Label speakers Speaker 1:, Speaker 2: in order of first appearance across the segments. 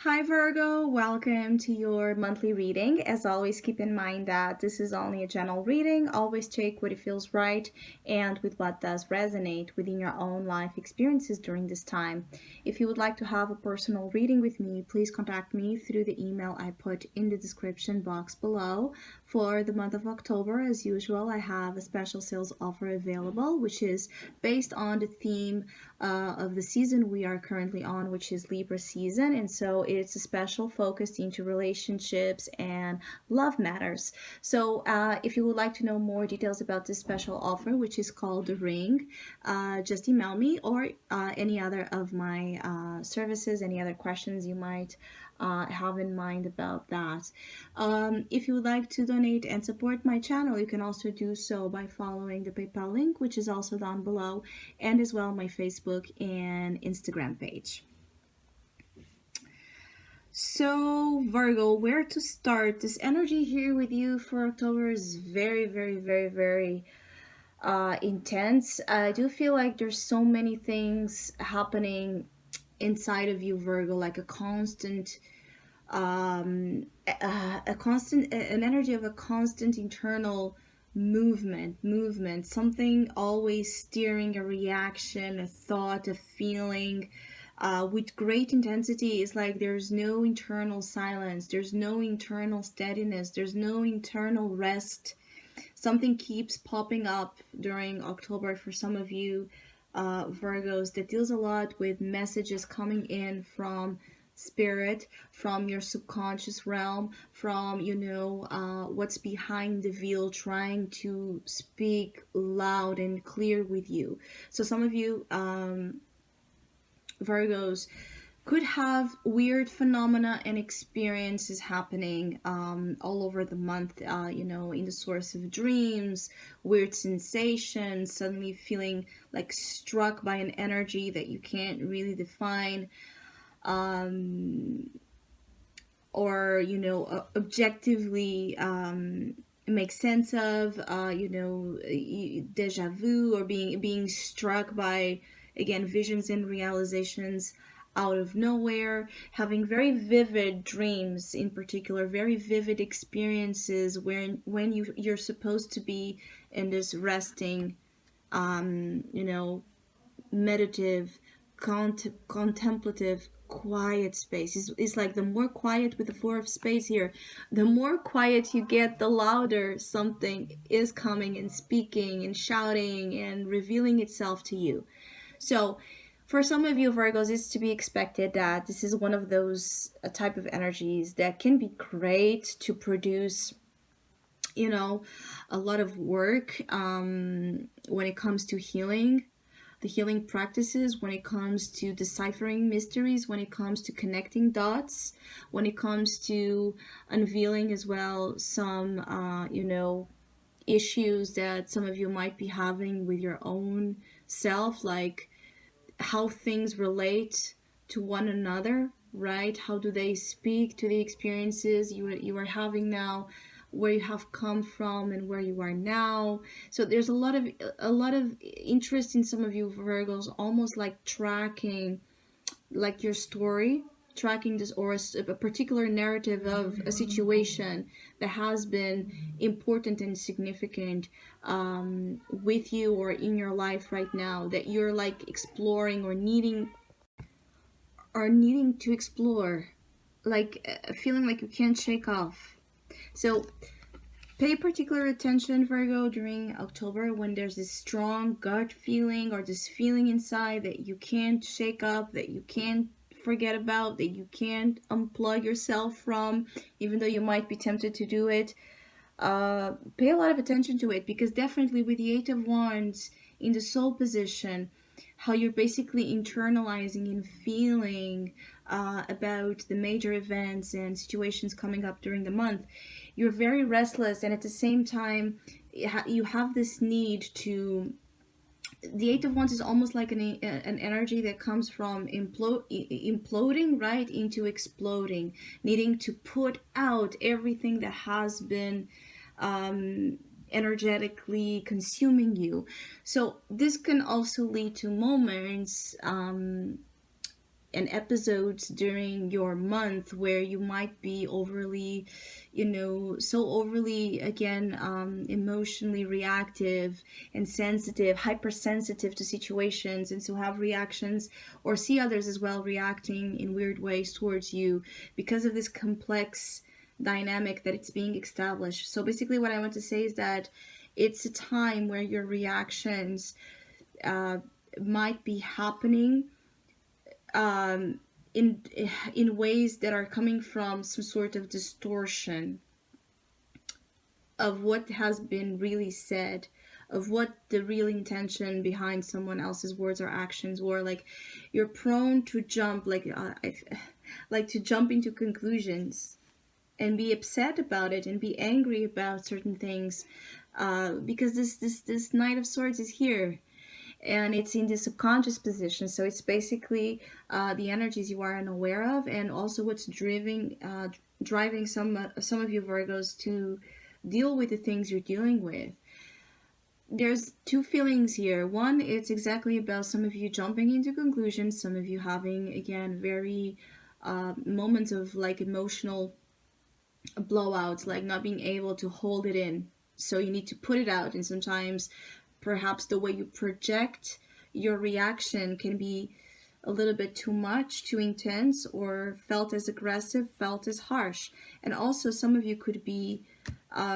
Speaker 1: Hi Virgo, welcome to your monthly reading. As always, keep in mind that this is only a general reading. Always take what it feels right and with what does resonate within your own life experiences during this time. If you would like to have a personal reading with me, please contact me through the email I put in the description box below. For the month of October, as usual, I have a special sales offer available, which is based on the theme of the season we are currently on, which is Libra season. And so it's a special focus into relationships and love matters. So if you would like to know more details about this special offer, which is called The Ring, just email me or any other of my services, any other questions you might have in mind about that. If you would like to donate and support my channel, you can also do so by following the PayPal link, which is also down below, and as well my Facebook and Instagram page. So, Virgo, where to start? This energy here with you for October is very, very, very, very intense. I do feel like there's so many things happening inside of you, Virgo, like a constant an energy of a constant internal movement, something always steering a reaction, a thought, a feeling, with great intensity. Is like there's no internal silence, there's no internal steadiness, there's no internal rest. Something keeps popping up during October for some of you Virgos, that deals a lot with messages coming in from spirit, from your subconscious realm, from what's behind the veil, trying to speak loud and clear with you. So some of you Virgos could have weird phenomena and experiences happening all over the month, in the source of dreams, weird sensations, suddenly feeling like struck by an energy that you can't really define, um, or, objectively make sense of, deja vu, or being struck by, again, visions and realizations out of nowhere, having very vivid dreams, in particular very vivid experiences when you're supposed to be in this resting, meditative, contemplative, quiet space. It's like the more quiet, with the Four of Spades here, the more quiet you get, the louder something is coming and speaking and shouting and revealing itself to you. So for some of you Virgos, it's to be expected that this is one of those type of energies that can be great to produce, a lot of work when it comes to healing, the healing practices, when it comes to deciphering mysteries, when it comes to connecting dots, when it comes to unveiling as well some, issues that some of you might be having with your own self, like how things relate to one another, right? How do they speak to the experiences you are having now, where you have come from and where you are now. So there's a lot of interest in some of you Virgos, almost like tracking, like your story, tracking this, or a particular narrative of a situation that has been important and significant with you or in your life right now, that you're like exploring or needing to explore, like feeling like you can't shake off. So pay particular attention, Virgo, during October, when there's this strong gut feeling or this feeling inside that you can't shake up, that you can't forget about, that you can't unplug yourself from, even though you might be tempted to do it. Pay a lot of attention to it, because definitely with the Eight of Wands in the soul position, how you're basically internalizing and feeling about the major events and situations coming up during the month. You're very restless, and at the same time, you have this need to. The Eight of Wands is almost like an energy that comes from imploding right into exploding, needing to put out everything that has been energetically consuming you. So this can also lead to moments and episodes during your month where you might be overly, so overly, again, emotionally reactive and sensitive, hypersensitive to situations, and so have reactions or see others as well reacting in weird ways towards you because of this complex dynamic that it's being established. So basically, what I want to say is that it's a time where your reactions uh, might be happening um, in in ways that are coming from some sort of distortion of what has been really said, of what the real intention behind someone else's words or actions were. Like you're prone to jump, like to jump into conclusions and be upset about it and be angry about certain things, because this Knight of Swords is here, and it's in the subconscious position. So it's basically the energies you are unaware of, and also what's driving some of you Virgos to deal with the things you're dealing with. There's two feelings here. One, it's exactly about some of you jumping into conclusions, some of you having, again, very moments of like emotional blowouts, like not being able to hold it in. So you need to put it out, and sometimes perhaps the way you project your reaction can be a little bit too much, too intense, or felt as aggressive, felt as harsh. And also, some of you could be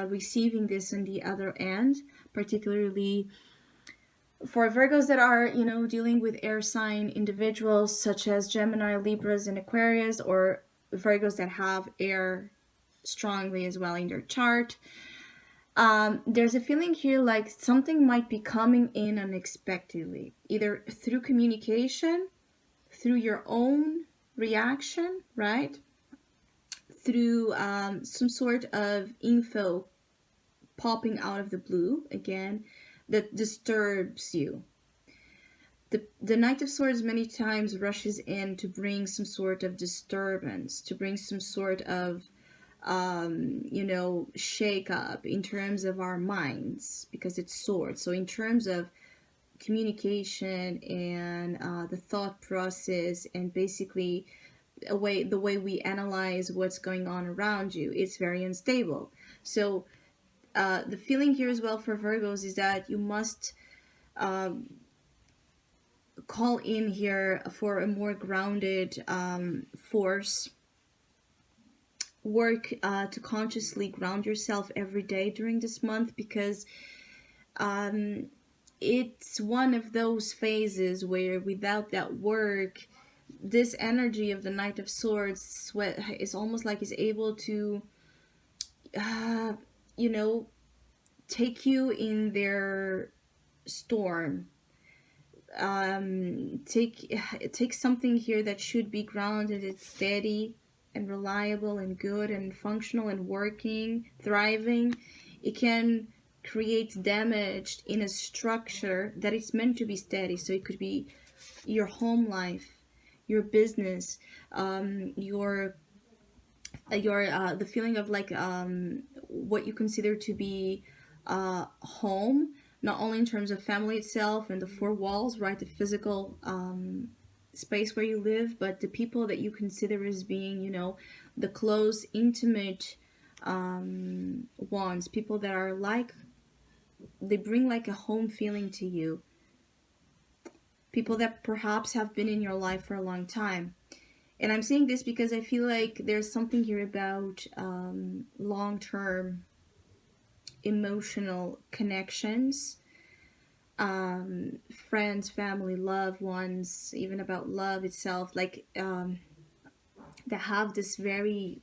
Speaker 1: receiving this on the other end, particularly for Virgos that are, dealing with air sign individuals such as Gemini, Libras, and Aquarius, or Virgos that have air strongly as well in their chart. There's a feeling here like something might be coming in unexpectedly, either through communication, through your own reaction, right? Through some sort of info popping out of the blue, again, that disturbs you. The Knight of Swords many times rushes in to bring some sort of disturbance, to bring some sort of shake up in terms of our minds, because it's swords. So in terms of communication and the thought process, and basically the way we analyze what's going on around you, it's very unstable. So the feeling here as well for Virgos is that you must call in here for a more grounded force. Work to consciously ground yourself every day during this month, because it's one of those phases where without that work, this energy of the Knight of Swords is almost like is able to you know take you in their storm. Take something here that should be grounded and steady and reliable and good and functional and working, thriving. It can create damage in a structure that is meant to be steady. So it could be your home life, your business, your the feeling of like what you consider to be home, not only in terms of family itself and the four walls, right, the physical space where you live, but the people that you consider as being, the close, intimate ones, people that are like, they bring like a home feeling to you, people that perhaps have been in your life for a long time. And I'm saying this because I feel like there's something here about long-term emotional connections, friends, family, loved ones, even about love itself, like that have this very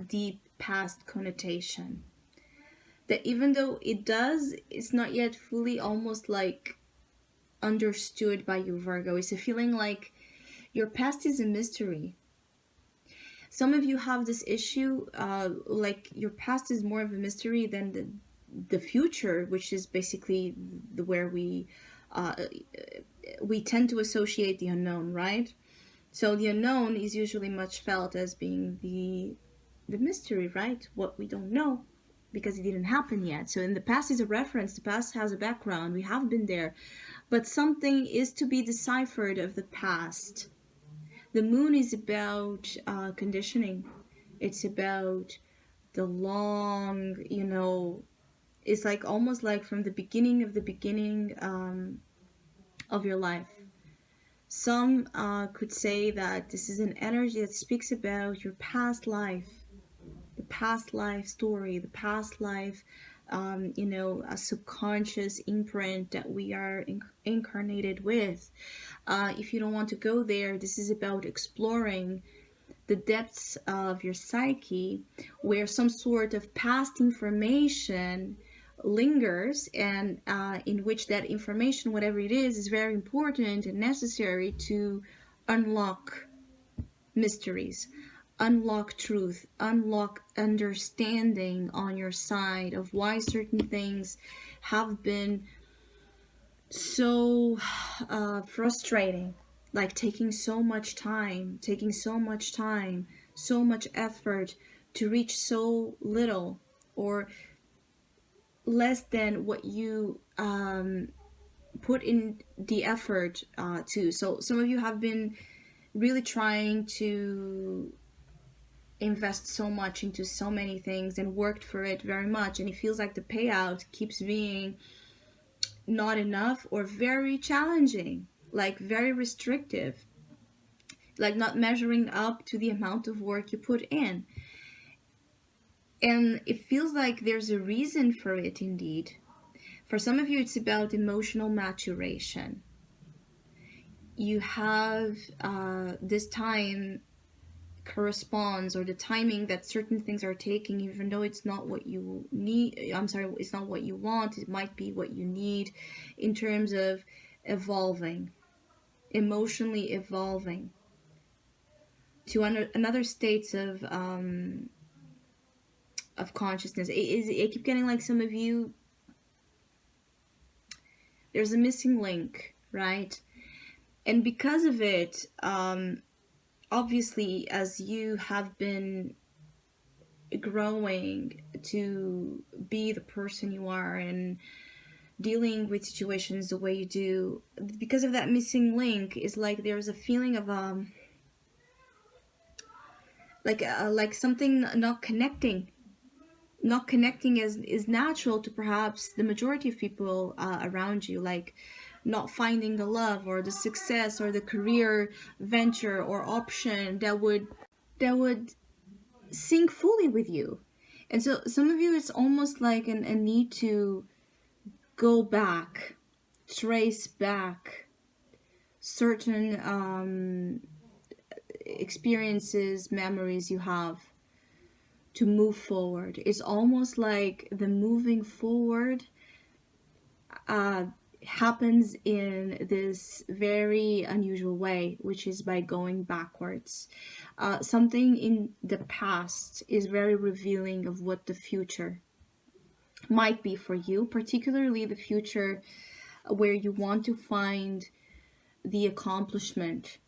Speaker 1: deep past connotation. That even though it's not yet fully almost like understood by you, Virgo. It's a feeling like your past is a mystery. Some of you have this issue, like your past is more of a mystery than the future, which is basically where we tend to associate the unknown, right? So the unknown is usually much felt as being the mystery, right? What we don't know because it didn't happen yet. So in the past is a reference. The past has a background. We have been there, but something is to be deciphered of the past. The moon is about conditioning. It's about the long, it's like almost like from the beginning of your life. Some could say that this is an energy that speaks about your past life, the past life story, the past life, a subconscious imprint that we are incarnated with. If you don't want to go there, this is about exploring the depths of your psyche where some sort of past information lingers, and in which that information, whatever it is very important and necessary to unlock mysteries, unlock truth, unlock understanding on your side of why certain things have been so frustrating, like taking so much time, so much effort to reach so little, or less than what you put in the effort to. So some of you have been really trying to invest so much into so many things and worked for it very much, and it feels like the payout keeps being not enough or very challenging, like very restrictive, like not measuring up to the amount of work you put in. And it feels like there's a reason for it indeed. For some of you, it's about emotional maturation. You have this time corresponds, or the timing that certain things are taking, even though it's not what you need. I'm sorry, it's not what you want. It might be what you need in terms of evolving, emotionally evolving to another states of consciousness. I keep getting like some of you, there's a missing link, right? And because of it, obviously, as you have been growing to be the person you are and dealing with situations the way you do, because of that missing link, is like there's a feeling of like something not connecting is natural to perhaps the majority of people around you, like not finding the love or the success or the career venture or option that would sync fully with you. And so some of you, it's almost like a need to go back, trace back certain experiences, memories you have to move forward. It's almost like the moving forward uh, happens in this very unusual way, which is by going backwards. Something in the past is very revealing of what the future might be for you, particularly the future where you want to find the accomplishment,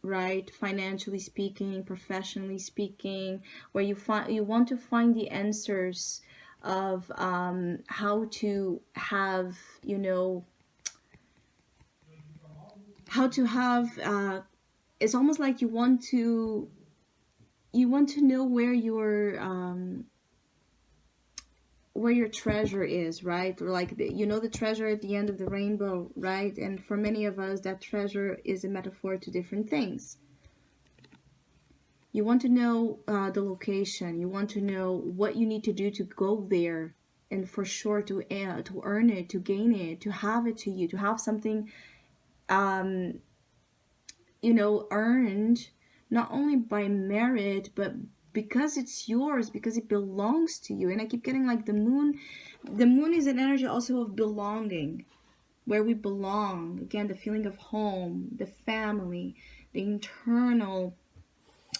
Speaker 1: right? Financially speaking, professionally speaking, where you want to find the answers of how to have, how to have. It's almost like you want to know where your treasure is, right? Or like the treasure at the end of the rainbow, right? And for many of us, that treasure is a metaphor to different things. You want to know the location. You want to know what you need to do to go there, and for sure to earn it, to gain it, to have it to you, to have something, um, earned not only by merit but because it's yours, because it belongs to you. And I keep getting like the moon. The moon is an energy also of belonging, where we belong. Again, the feeling of home, the family, the internal,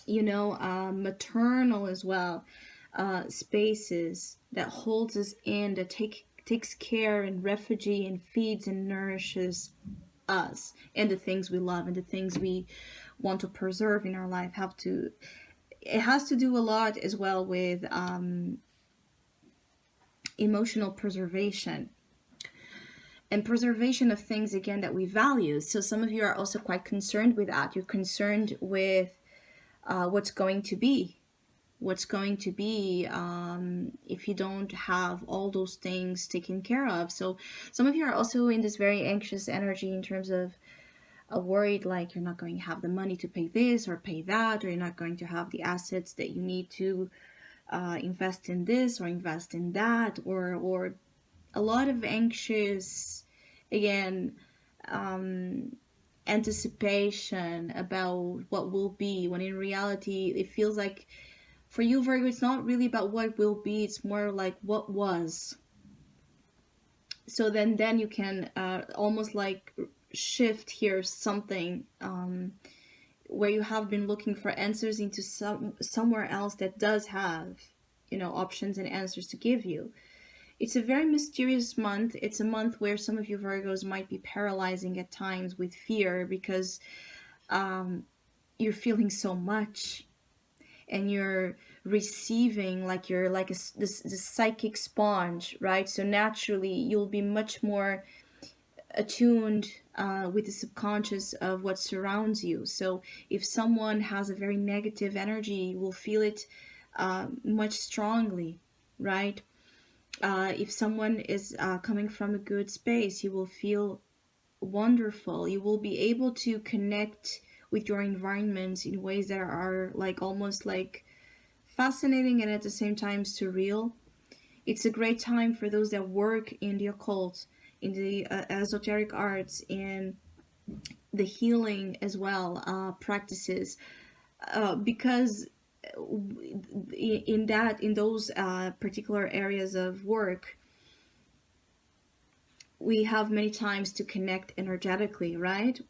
Speaker 1: maternal as well, spaces that holds us in, that takes care and refugee and feeds and nourishes us and the things we love and the things we want to preserve in our life. It has to do a lot as well with emotional preservation. and preservation of things again that we value. So some of you are also quite concerned with that. You're concerned with what's going to be, if you don't have all those things taken care of. So some of you are also in this very anxious energy in terms of worried, like you're not going to have the money to pay this or pay that, or you're not going to have the assets that you need to invest in this or invest in that, or a lot of anxious, again, anticipation about what will be, when in reality it feels like for you, Virgo, it's not really about what will be, it's more like what was. So then you can almost like shift here something, where you have been looking for answers into somewhere else that does have, options and answers to give you. It's a very mysterious month. It's a month where some of you Virgos might be paralyzing at times with fear, because you're feeling so much, and you're receiving, like you're like this psychic sponge, right? So naturally you'll be much more attuned with the subconscious of what surrounds you. So if someone has a very negative energy, you will feel it much strongly, right? If someone is coming from a good space, you will feel wonderful. You will be able to connect with your environment in ways that are like almost like fascinating and at the same time surreal. It's a great time for those that work in the occult, in the esoteric arts, in the healing as well practices, because in those particular areas of work, we have many times to connect energetically, right?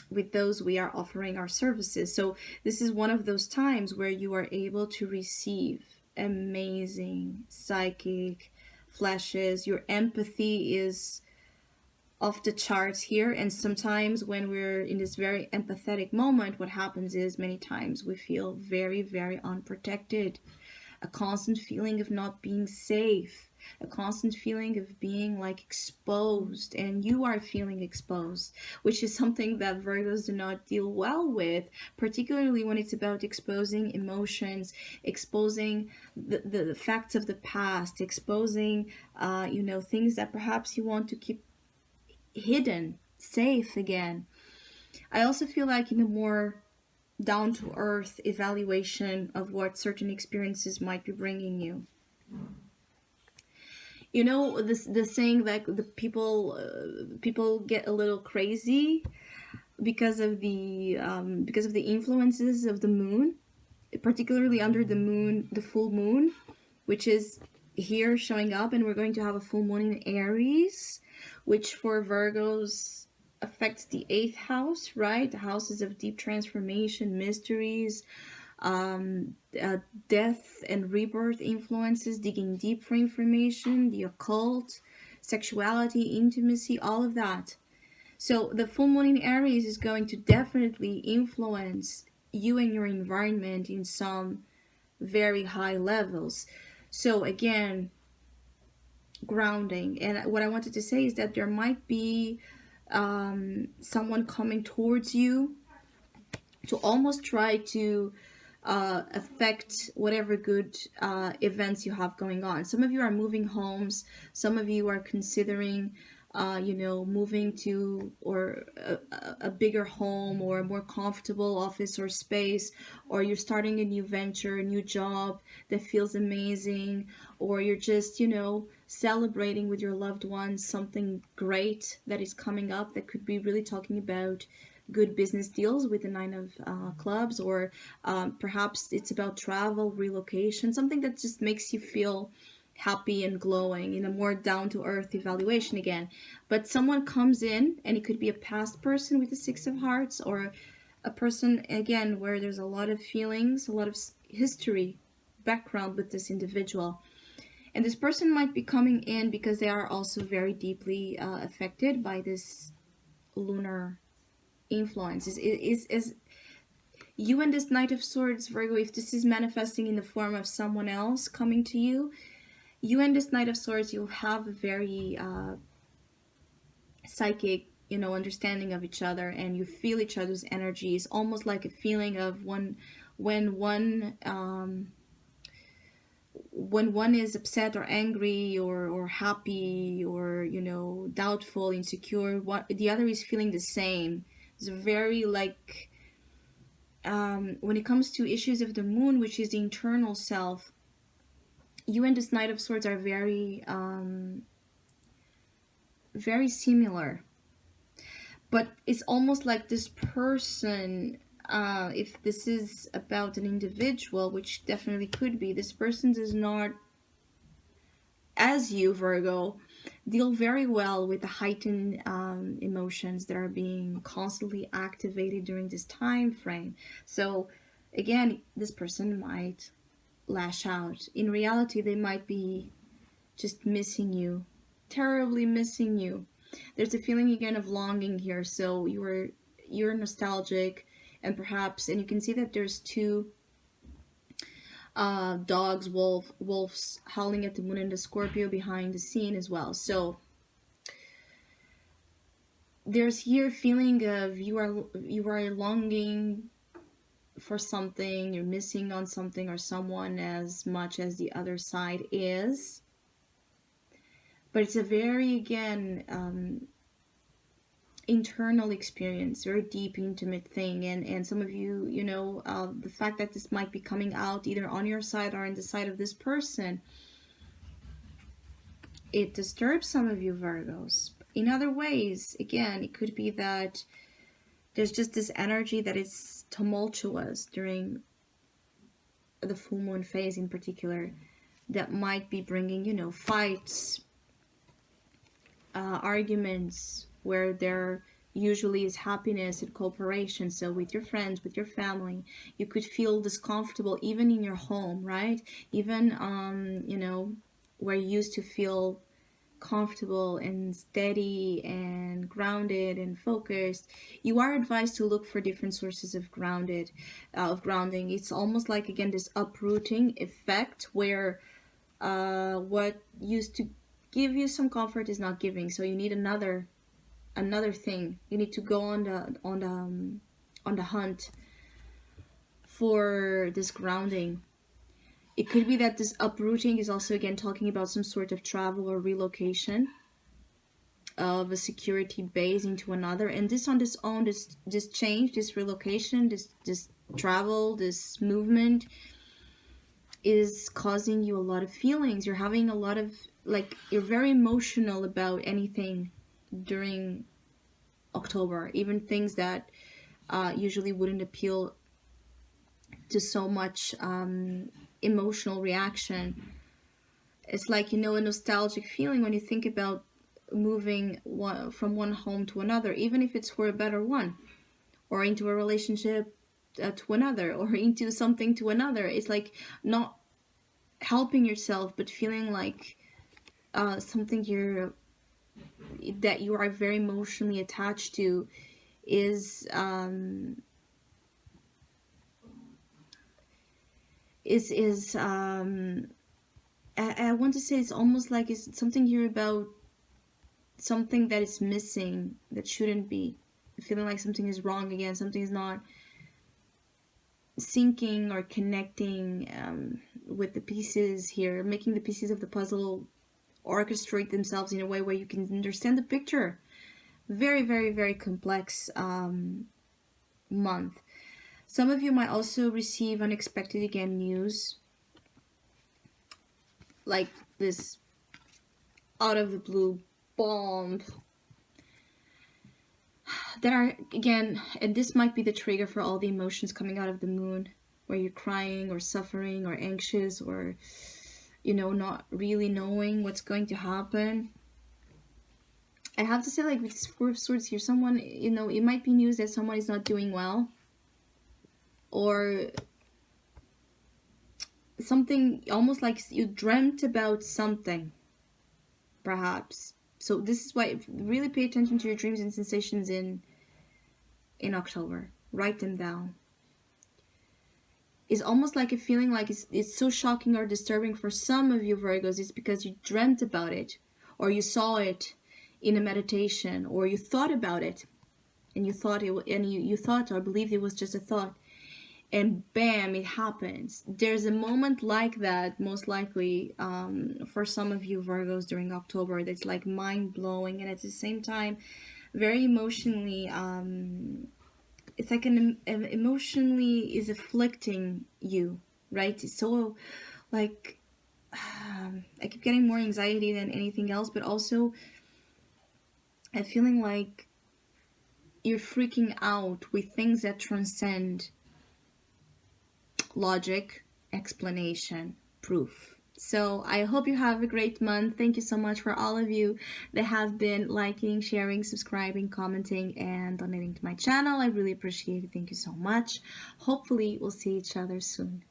Speaker 1: With those we are offering our services. So this is one of those times where you are able to receive amazing psychic flashes. Your empathy is off the charts here. And sometimes when we're in this very empathetic moment, what happens is many times we feel very, very unprotected, a constant feeling of not being safe, a constant feeling of being like exposed, and you are feeling exposed, which is something that Virgos do not deal well with, particularly when it's about exposing emotions, exposing the facts of the past, exposing, things that perhaps you want to keep hidden, safe again. I also feel like in a more down to earth evaluation of what certain experiences might be bringing you. The saying that the people get a little crazy because of the influences of the moon, particularly under the moon, the full moon, which is here showing up, and we're going to have a full moon in Aries, which for Virgos affects the 8th house, right? The houses of deep transformation, mysteries, death and rebirth influences, digging deep for information, the occult, sexuality, intimacy, all of that. So the full moon in Aries is going to definitely influence you and your environment in some very high levels. So again, grounding. And what I wanted to say is that there might be someone coming towards you to almost try to affect whatever good events you have going on. Some of you are moving homes. Some of you are considering, moving to or a bigger home or a more comfortable office or space, or you're starting a new venture, a new job that feels amazing, or you're just, celebrating with your loved ones something great that is coming up that could be really talking about good business deals with the 9 of clubs, or perhaps it's about travel, relocation, something that just makes you feel happy and glowing in a more down-to-earth evaluation again. But someone comes in, and it could be a past person with the 6 of Hearts, or a person, again, where there's a lot of feelings, a lot of history, background with this individual. And this person might be coming in because they are also very deeply affected by this lunar influence. Is you and this Knight of Swords, Virgo, if this is manifesting in the form of someone else coming to you, you and this Knight of Swords, you'll have a very psychic, understanding of each other, and you feel each other's energy. It's almost like a feeling of when one when one is upset or angry or happy or doubtful, insecure, what the other is feeling the same. It's very like, when it comes to issues of the moon, which is the internal self, you and this Knight of Swords are very similar. But it's almost like this person, if this is about an individual, which definitely could be, this person does not, as you, Virgo, deal very well with the heightened emotions that are being constantly activated during this time frame. So, again, this person might lash out. In reality, they might be just missing you, terribly missing you. There's a feeling again of longing here. So you're nostalgic, and you can see that there's two dogs, wolves howling at the moon, and the Scorpio behind the scene as well. So there's here feeling of you are longing for something, you're missing on something or someone as much as the other side is. But it's a very, again, internal experience, very deep, intimate thing. And some of you, the fact that this might be coming out either on your side or on the side of this person, it disturbs some of you Virgos. In other ways, again, it could be that there's just this energy that is tumultuous during the full moon phase in particular, that might be bringing, fights, arguments, where there usually is happiness and cooperation. So with your friends, with your family, you could feel discomfortable even in your home, right? Even where you used to feel comfortable and steady and grounded and focused, you are advised to look for different sources of grounding. It's almost like, again, this uprooting effect where what used to give you some comfort is not giving, so you need another thing. You need to go on the hunt for this grounding. It could be that this uprooting is also, again, talking about some sort of travel or relocation of a security base into another. And this on its own, this change, this relocation, this travel, this movement is causing you a lot of feelings. You're having a lot of, like, you're very emotional about anything during October, even things that usually wouldn't appeal to so much emotional reaction. It's like, a nostalgic feeling when you think about moving from one home to another, even if it's for a better one, or into a relationship to another, or into something to another. It's like not helping yourself, but feeling like something that you are very emotionally attached to is I want to say it's almost like it's something here about something that is missing, that shouldn't be. Feeling like something is wrong again, something is not syncing or connecting with the pieces here, making the pieces of the puzzle orchestrate themselves in a way where you can understand the picture. Very, very, very complex month. Some of you might also receive unexpected, again, news, like this out of the blue bomb, that are, again, and this might be the trigger for all the emotions coming out of the moon, where you're crying or suffering or anxious or not really knowing what's going to happen. I have to say, like, with this Four of Swords here, someone, it might be news that someone is not doing well, or something almost like you dreamt about something, perhaps. So this is why really pay attention to your dreams and sensations in October. Write them down. It's almost like a feeling like it's so shocking or disturbing for some of you Virgos. It's because you dreamt about it, or you saw it in a meditation, or you thought about it and you thought you thought or believed it was just a thought, and bam, it happens. There's a moment like that, most likely, for some of you Virgos during October, that's like mind blowing, and at the same time very emotionally, it's like an emotionally is afflicting you, right? So like, I keep getting more anxiety than anything else, but also I'm feeling like you're freaking out with things that transcend logic, explanation, proof. So I hope you have a great month. Thank you so much for all of you that have been liking, sharing, subscribing, commenting, and donating to my channel. I really appreciate it. Thank you so much. Hopefully we'll see each other soon.